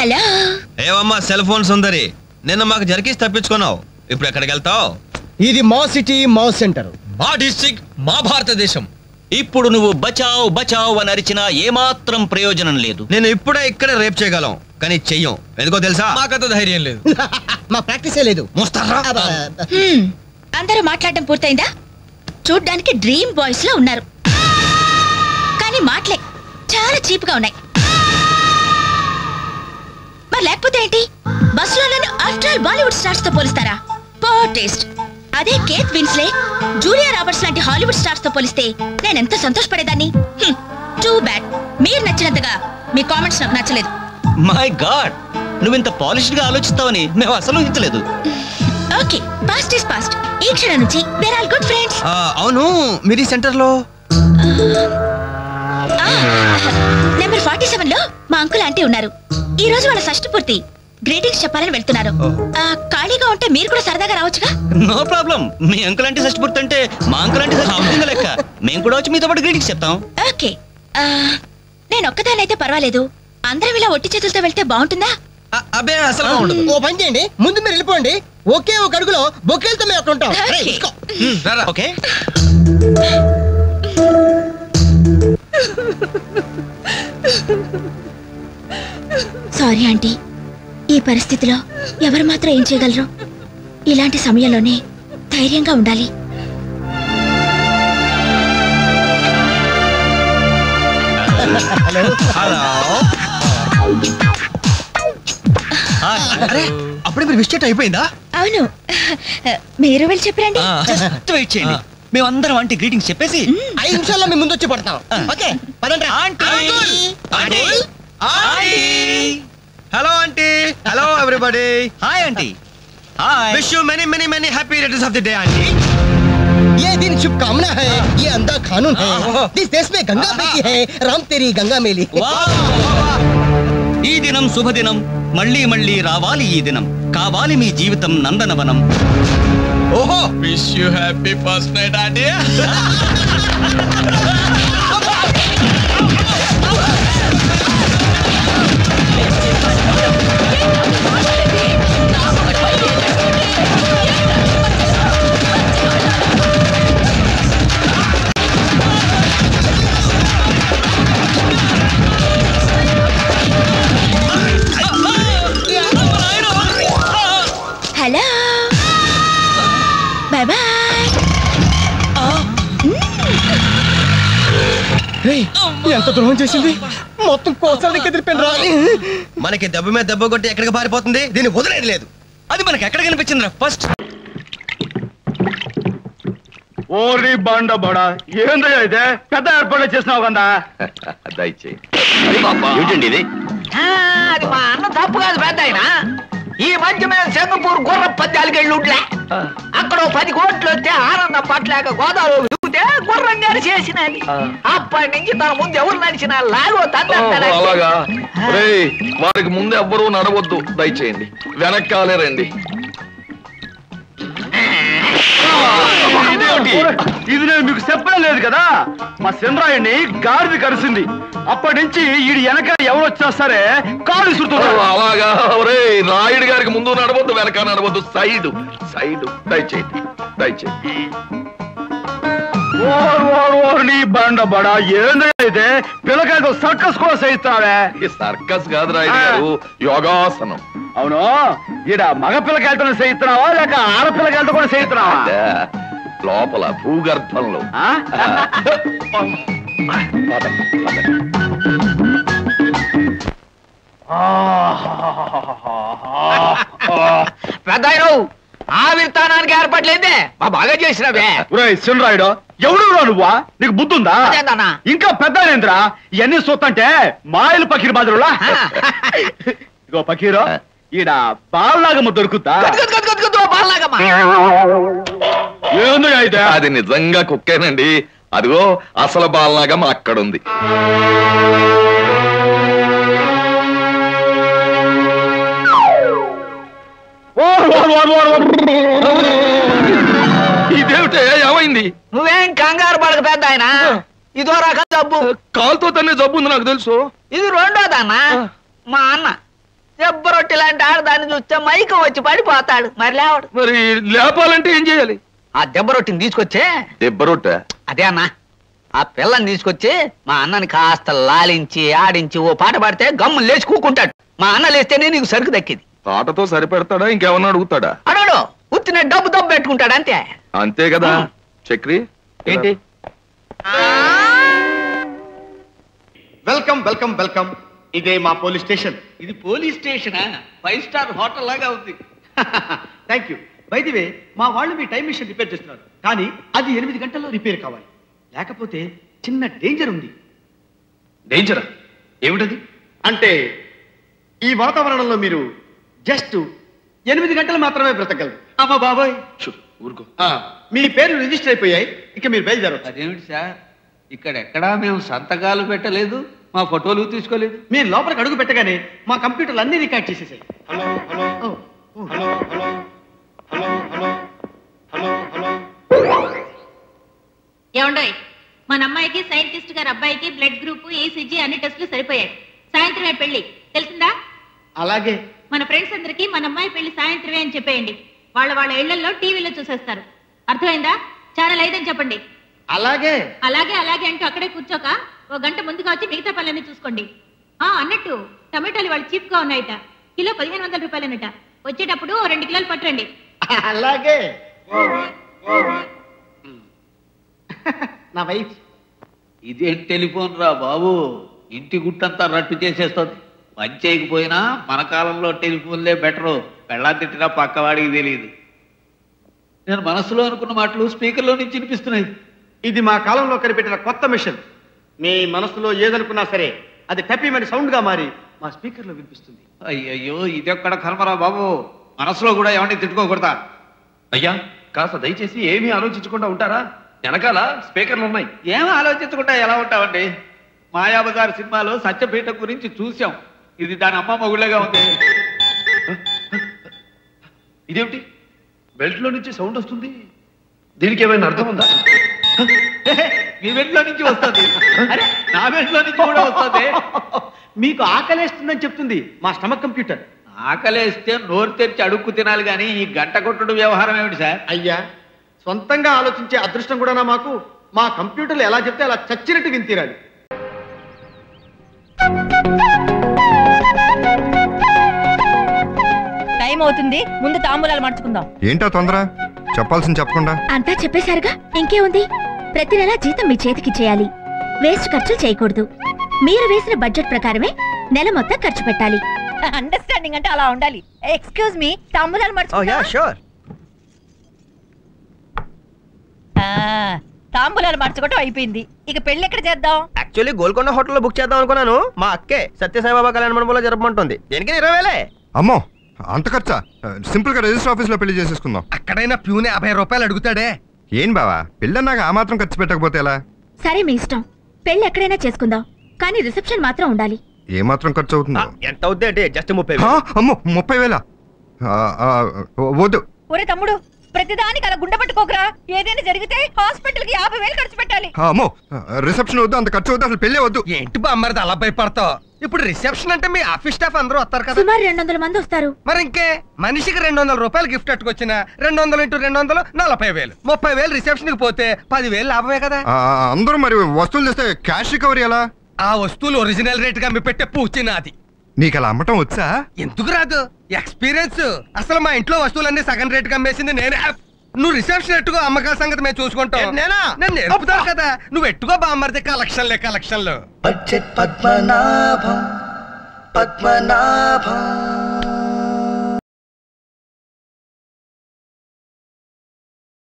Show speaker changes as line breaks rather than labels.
Hello.
ఏమమ్మా cell phone సుందరి, నిన్న మాకు జరికేసి తప్పించుకున్నావు, ఇప్పుడు ఎక్కడికి వెళ్తావు?
ఇది మా సిటీ, మా సెంటర్,
మా డిస్ట్రిక్ట్, మా భారతదేశం.
ఇప్పుడు నువ్వు బచావ్ బచావ్ అని అరిచినా ఏమాత్రం ప్రయోజనం లేదు.
నేను ఇప్పుడే ఇక్కడే రేప్ చేయగలం, కానీ చెయ్యం. ఎందుకో తెలుసా?
మాకంత ధైర్యం లేదు.
మా ప్రాక్టీసే లేదు.
అందరూ మాట్లాడడం పూర్తయిందా? చూడ్డానికి డ్రీమ్ బాయ్స్ లో ఉన్నారు, కానీ మాటలే చాలా చీప్ గా ఉన్నాయి. మరి లేకపోతే ఏంటి? బస్సులో నన్ను ఆఫ్టర్ ఆల్ బాలీవుడ్ స్టార్స్ తో పోలిస్తారా? Poor taste. అదే కేత్ విన్స్లే, జూలియా రాబర్ట్స్ లాంటి హాలీవుడ్ స్టార్స్ తో పోలిస్తే నేను ఎంత సంతోషపడేదాన్ని. Too bad. మీరు నచ్చినంతగా మీ కామెంట్స్ నాకు నచ్చలేదు.
మై గాడ్, నువ్వింత పాలిష్డ్ గా ఆలోచిస్తావని మేము అసలు ఊహించలేదు.
Okay, past is past. ఈ క్షణం నుంచి వేర్ ఆల్ గుడ్ ఫ్రెండ్స్.
అవును, మీరు ఈ సెంటర్ లో
నెంబర్ 47 లో మా అంకుల్ ఆంటీ ఉన్నారు. ఈ రోజు వాళ్ళ షష్ఠి పూర్తి. గ్రీటింగ్స్ చెప్పాలని వెళ్తున్నారు. ఖాళీగా ఉంటే మీరు కూడా సరదాగా రావచ్చుగా.
No problem. మీ అంకుల్ అంటే షష్ఠి పూర్తి అంటే మా అంకుల్ అంటే షష్ఠి లెక్క. మేము కూడా వచ్చి మీతో పాటు గ్రీటింగ్స్ చెప్తాం.
ఓకే, నేను ఒక్కదానైతే పర్వాలేదు. అందరం ఇలా ఒట్టి చేతులతో వెళ్తే బాగుంటుందా?
అబ్బే అసలు ఉండదు.
ఓ పని చేయండి, ముందు మీరు వెళ్ళిపోండి. ఒకే ఒక అడుగులో బొక్కేలతో మేము అక్కడ ఉంటాం.
ఓకే.
సారీ ఆంటీ, ఈ పరిస్థితిలో ఎవరు మాత్రం ఏం చేయగలరు? ఇలాంటి సమయంలోనే ధైర్యంగా ఉండాలి.
అప్పుడే మీరు విష్ అయిపోయిందా?
అవును, మీరు వెళ్ళి చెప్పరండి.
జస్ట్ వెయిట్ చేయండి, మేమందరం ఆంటీ గ్రీటింగ్స్ చెప్పేసి
5 నిమిషాల్లో మీ ముందు వచ్చి పడతాం. ఓకే, పదండి.
Hello aunty. Hello everybody.
Hi aunty. Hi.
Wish you many many many happy returns of the day aunty.
ये दिन शुभकामना है, ये अंधा कानून है. इस देश में गंगा बहती है, राम तेरी गंगा मेली.
ఈ దినం శుభదినం, మళ్ళీ మళ్ళీ రావాలి ఈ దినం, కావాలి మీ జీవితం నందనవనం.
ఓహో, wish you happy first night aunty.
Hello, bye bye.
ఎంత ద్రోహం చేసింది, మొత్తం కోసానికి ఎదిరిపోయిన రా.
మనకి దెబ్బ మీద దెబ్బ కొట్టి ఎక్కడికి పారిపోతుంది, దీన్ని వదిలేదు లేదు.
అది మనకి ఎక్కడ కనిపించిందిరా ఫస్ట్?
ఓరి బండ బడా, ఏందయ్యా ఇదే? పెద్ద ఏర్పాట్లు చేసినావు కదా.
దయచేయి. ఏంటండి ఇది?
అది మా అన్న తప్పు కాదు పెద్ద ఆయన. ఈ మధ్య మేము సింగపూర్ గుర్ర పద్యాలకి వెళ్ళి ఉంట్లే. అక్కడ 10 కోట్లు వస్తే ఆనందం పట్టలేక గోదావరి దిగితే గుర్రం గారు చేసినది. అప్పటి నుంచి తన ముందు ఎవరు నడిచినా లాగో తండ్రి.
అలాగా? వారికి ముందు ఎవ్వరూ నడవద్దు, దయచేయండి. వెనక్కాలే రండి.
ఇది నేను మీకు చెప్పడం లేదు కదా, మా చంద్రాయుడిని గాడిది కలిసింది. అప్పటి నుంచి ఈడు వెనక ఎవరు వచ్చినా సరే కాలు విసురుతున్నారు.
అలాగా? రాయుడు గారికి ముందు నడవద్దు, వెనక నడవద్దు, సైడ్ సైడ్. దయచేయండి, దయచేయండి.
నీ బండ బడా, ఏందైతే పిల్లకాయతో సర్కస్ కూడా చేయిస్తావే?
సర్కస్ కాదు రాయుడు గారు, యోగాసనం.
అవును, ఈడ మగ పిల్లకాయలతో చేయిస్తున్నావా లేక ఆడపిల్లకాయలతో కూడా చేయిస్తున్నావా?
లోపల భూగర్భంలో.
పెద్ద ఆవిర్తానానికి ఏర్పడలేదే బాగా చేసినవే.
చిన్నరాయుడు, ఎవడు నువ్వా? నీకు బుద్ధుందా? ఇంకా పెద్ద ఏంద్రా ఇవన్నీ చూస్తుంటే మాయలు పకీర్ బాజరులా. ఇగో పకీరు, ఈడ బాలనాగమ్మ దొరుకుతా? ఏందో అయితే?
అది నిజంగా కుక్కేనండి. అదిగో అసలు బాలనాగమ్మ అక్కడుంది. ఇదేమిటే, ఏమైంది?
నువ్వేం కంగారు పడక పెద్ద ఆయన. ఇదో రకం జబ్బు.
కాలుతో తన్నే జబ్బు ఉంది నాకు తెలుసు.
ఇది రెండోదన్నా. మా అన్న దెబ్బరొట్టి లాంటి ఆడదాన్ని చూస్తే మైకం వచ్చి పడిపోతాడు, మరి లేవడు.
మరి లేపాలంటే ఏం చేయాలి?
ఆ దెబ్బరొట్టిని తీసుకొచ్చే.
దెబ్బరొట్ట?
అదే అన్నా, ఆ పిల్లని తీసుకొచ్చి మా అన్నని కాస్త లాలించి ఆడించి ఓ పాట పాడితే గమ్ములు లేచి కూకుంటాడు. మా అన్న లేస్తేనే నీకు సరుకు దక్కింది.
పాటతో సరిపెడతాడా ఇంకేమన్నా అడుగుతాడా?
అడగడు, ఉత్తిన డబ్బు దబ్బు పెట్టుకుంటాడు అంతే.
అంతే కదా. చక్రి
ఏంటి?
Welcome welcome welcome. ఇదే మా పోలీస్ స్టేషన్.
ఇది పోలీస్ స్టేషనా? 5 స్టార్ హోటల్ లాగా ఉంది.
Thank you. By the way, మా వాళ్ళు మీ టైం మిషన్ రిపేర్ చేస్తున్నారు, కానీ అది 8 గంటల్లో రిపేర్ కావాలి, లేకపోతే చిన్న డేంజర్ ఉంది.
డేంజరా? ఏమిటది?
అంటే ఈ వాతావరణంలో మీరు జస్ట్ 8 గంటలు మాత్రమే బ్రతకగలరు. అమ్మా బాబాయ్,
ఊరుకో.
మీ పేరు రిజిస్టర్ అయిపోయాయి, ఇక మీరు బయలుదేరవచ్చు.
అదేమిటి సార్, ఇక్కడెక్కడా మేము సంతకాలు పెట్టలేదు, మా ఫోటోలు తీసుకోలేదు.
మీరు లోపలికి అడుగు పెట్టగానే మా కంప్యూటర్లు అన్ని రికార్డ్ చేసేసాయి. Hello hello hello hello hello hello hello hello.
ఏమండోయ్, మన అమ్మాయికి సైంటిస్ట్ గారి అబ్బాయికి బ్లడ్ గ్రూప్, ఈసీజీ అన్ని టెస్టులు సరిపోయాయి. సాయంత్రమే పెళ్లి, తెలిసిందా?
అలాగే.
మన ఫ్రెండ్స్ అందరికి మన అమ్మాయి పెళ్లి సాయంత్రమే అని చెప్పేయండి. వాళ్ళ ఇళ్లలో టీవీలో చూసేస్తారు. అర్థమైందా? ఛానల్ 5 అని చెప్పండి.
అలాగే
అలాగే అలాగే అంటూ అక్కడే కూర్చోక 1 గంట ముందుగా వచ్చి మిగతా పనులన్నీ చూసుకోండి. అన్నట్టు టమాటాలు వాళ్ళు చీప్ గా ఉన్నాయట, కిలో 1500 రూపాయలనట. వచ్చేటప్పుడు 2 కిలోలు పట్టండి.
అలాగే. నా వైఫ్.
ఇదేం టెలిఫోన్ రా బాబు, ఇంటి గుట్టంతా రట్టు చేసేస్తుంది. పని చేయకపోయినా మన కాలంలో టెలిఫోన్లే బెటరు. పెళ్ళా తిట్టినా పక్కవాడికి తెలియదు. నేను మనసులో అనుకున్న మాటలు స్పీకర్లో నుంచి వినిపిస్తున్నాయి.
ఇది మా కాలంలో కనిపెట్టిన కొత్త మిషన్. మీ మనసులో ఏదనుకున్నా సరే అది టెప్పీమని సౌండ్ గా మారి మా స్పీకర్ లో వినిపిస్తుంది.
అయ్యయ్యో, ఇదెక్కడ కర్మరా బాబు, మనసులో కూడా ఏమంటే తిట్టుకోకూడదా?
అయ్యా కాస్త దయచేసి ఏమీ ఆలోచించకుండా ఉంటారా? వెనకాల స్పీకర్లు ఉన్నాయి.
ఏం ఆలోచించకుండా ఎలా ఉంటామండి? మాయాబజార్ సినిమాలో సత్యపీఠ గురించి చూసాం. ఇది దాని అమ్మ మొగుళ్ళగా ఉంది.
ఇదేమిటి బెల్ట్ లో నుంచి సౌండ్ వస్తుంది? దీనికి ఏమైనా అర్థం ఉందా?
మీ బెల్ట్లో నుంచి వస్తుంది. అరే, నా బెల్ట్లో నుంచి కూడా వస్తుంది.
మీకు ఆకలేస్తుందని చెప్తుంది మా స్టమక్ కంప్యూటర్.
ఆకలేస్తే నోరు తెరిచి అడుక్కు తినాలి కానీ ఈ గంట కొట్టుడు వ్యవహారం ఏమిటి సార్?
అయ్యా, సొంతంగా ఆలోచించే అదృష్టం కూడా మాకు. మా కంప్యూటర్లు ఎలా చెప్తే అలా చచ్చినట్టు విని తీరాలి.
టైం అవుతుంది, ముందు తాంబూలాలు మార్చుకుందాం.
ఏంటో తొందర? చెప్పాల్సింది చెప్పకుండా
అంతా చెప్పేశారుగా, ఇంకేముంది? ప్రతి నెల జీతం మీ చేతికి చేయాలి, వేస్ట్ ఖర్చులు చేయకూడదు. మీరు వేసిన బడ్జెట్ ప్రకారమే నెల మొత్తం ఖర్చు పెట్టాలి. అండర్స్టాండింగ్ అంటే అలా ఉండాలి. ఎక్స్క్యూజ్ మీ, తాంబూలాలు మార్చుకుందాం. తాంబూలాలు మార్చుకోవటం అయిపోయింది, ఇక పెళ్లి ఎక్కడ చేద్దాం?
యాక్చువల్లీ గోల్కొండ హోటల్లో బుక్ చేద్దాం అనుకున్నాను. మా అక్కే సత్యసాయిబాబా కళ్యాణ మండపంలో జరపమంటుంది. దేనికి 20,000.
అమ్మో, అంత ఖర్చా? సింపుల్ గా రిజిస్టర్ ఆఫీస్ లో పెళ్లి చేసేసుకుందాం.
అక్కడైనా ప్యూనే 50 రూపాయలు అడుగుతాడే.
ఏం బావా, పెళ్ళన్నాక ఆ మాత్రం ఖర్చు పెట్టకపోతే ఎలా?
సరే మీ ఇష్టం, పెళ్లి ఎక్కడైనా చేసుకుందాం, కానీ రిసెప్షన్ మాత్రం ఉండాలి.
ఏ మాత్రం ఖర్చు అవుతుందో?
ఎంత అవుద్ది అంటే జస్ట్ 30,000.
అమ్మో, 30,000? వద్దు.
ఒరే తమ్ముడు, ప్రతిదానికి అలా గుండె పట్టుకోకరా. ఏదైనా జరిగితే హాస్పిటల్ కి 50,000 ఖర్చు పెట్టాలి.
అమ్మో, రిసెప్షన్ వద్దు, అంత ఖర్చు వద్దు, అసలు పెళ్ళే వద్దు.
ఏంటి బామ్మరిది అలా భయపడతావు? ఇప్పుడు రిసెప్షన్ అంటే మీ ఆఫీస్ స్టాఫ్ అందరూ వస్తారు కదా.
సుమారు 200 మంది వస్తారు.
మరి ఇంకే, మనిషికి 200 రూపాయలు గిఫ్ట్ అట్టుకొచ్చిన 200 × 200 40,000. 30,000 రిసెప్షన్ కి పోతే 10,000 లాభమే కదా.
అందరూ మరి వస్తువులు తెస్తే క్యాష్ రికవరీ ఎలా?
ఆ వస్తువులు ఒరిజినల్ రేట్ గా మీ పెట్టే పూచినాది.
నీకు అలా అమ్మటం వచ్చా?
ఎందుకు రాదు, ఎక్స్పీరియన్స్. అసలు మా ఇంట్లో వస్తువులన్నీ సగం రేట్ గా అమ్మేసింది నేనే. నువ్వు రిసెప్షన్ ఎట్టుకో, అమ్మకాల సంగతి మేము చూసుకుంటాం. నేను నేర్పుతావు కదా, నువ్వు ఎట్టుకో బామ్మరిది. కలెక్షన్లు.
బడ్జెట్ పద్మనాభం పద్మనాభం.